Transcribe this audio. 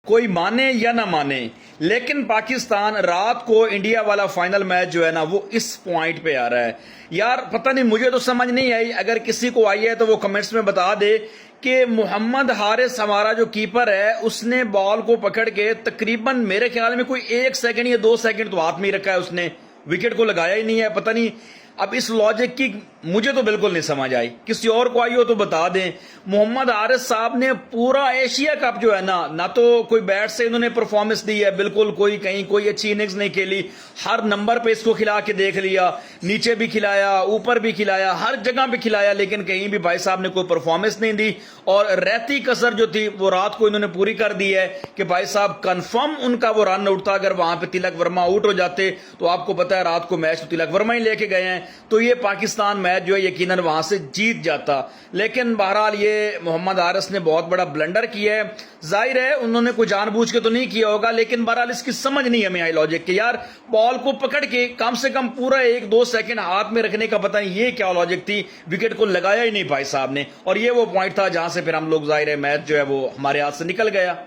कोई माने या ना माने, लेकिन पाकिस्तान रात को इंडिया वाला फाइनल मैच जो है ना वो इस पॉइंट पे आ रहा है। यार पता नहीं, मुझे तो समझ नहीं आई। अगर किसी को आई है तो वो कमेंट्स में बता दे कि मोहम्मद हारिस हमारा जो कीपर है उसने बॉल को पकड़ के तकरीबन मेरे ख्याल में कोई 1 सेकंड या 2 सेकंड तो हाथ में ही रखा है, उसने विकेट को लगाया ही नहीं है। पता नहीं, अब इस लॉजिक की मुझे तो बिल्कुल नहीं समझ आई। किसी और को आई हो तो बता दें। मोहम्मद हारिस साहब ने पूरा एशिया कप जो है ना तो कोई बैट से इन्होंने परफॉर्मेंस दी है, बिल्कुल कोई कहीं कोई अच्छी इनिंग्स नहीं खेली। हर नंबर पे इसको खिला के देख लिया, नीचे भी खिलाया, ऊपर भी खिलाया, हर जगह पे खिलाया, लेकिन कहीं भी भाई साहब ने कोई परफॉर्मेंस नहीं दी। और रहती कसर जो थी वो रात को इन्होंने पूरी कर दी है कि भाई साहब कंफर्म उनका वो रन आउट था। अगर वहां पे तिलक वर्मा आउट हो जाते तो आपको पता है रात को मैच तो तिलक वर्मा ही लेके गए हैं, तो ये पाकिस्तान मैच जो है यकीनन वहां से जीत जाता। लेकिन बहरहाल ये मोहम्मद हारिस ने बहुत बड़ा ब्लंडर किया है। जाहिर है उन्होंने कोई जानबूझ के तो नहीं किया होगा, लेकिन बहरहाल इसकी समझ नहीं हमें आई लॉजिक कि यार बॉल को पकड़ के कम से कम पूरा 1-2 सेकंड हाथ में रखने का पता नहीं ये क्या लॉजिक थी। विकेट को लगाया ही नहीं भाई साहब ने, और ये वो पॉइंट था जहां से फिर हम लोग जाहिर है मैच जो है वो हमारे हाथ से निकल गया।